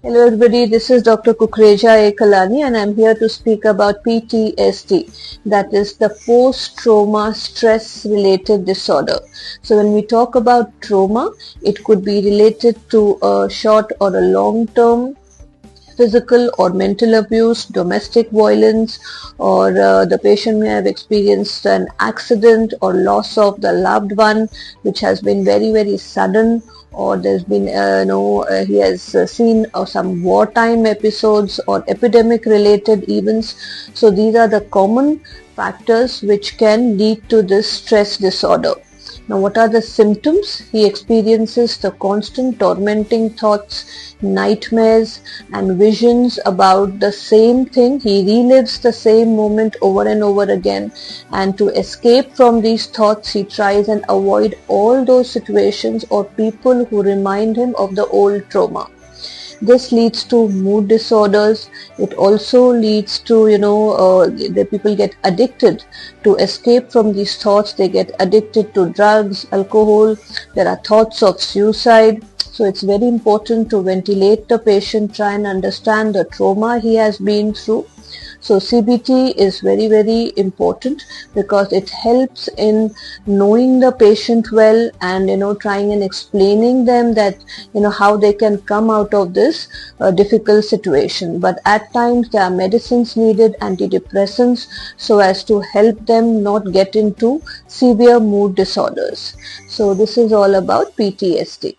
Hello everybody, this is Dr. Kukreja A. Kalani and I'm here to speak about PTSD, that is the post-trauma stress related disorder. So when we talk about trauma, it could be related to a short or a long-term physical or mental abuse, domestic violence, or the patient may have experienced an accident or loss of the loved one, which has been very sudden, or there's been he has seen some wartime episodes or epidemic related events. So these are the common factors which can lead to this stress disorder. Now, what are the symptoms? He experiences the constant tormenting thoughts, nightmares, and visions about the same thing. He relives the same moment over and over again. And to escape from these thoughts, he tries and avoid all those situations or people who remind him of the old trauma. This leads to mood disorders. It also leads to, the people get addicted. To escape from these thoughts, they get addicted to drugs, alcohol. There are thoughts of suicide. So it's very important to ventilate the patient, try and understand the trauma he has been through. So CBT is very important because it helps in knowing the patient well and trying and explaining them that how they can come out of this difficult situation. But at times there are medicines needed, antidepressants, so as to help them not get into severe mood disorders. So this is all about PTSD.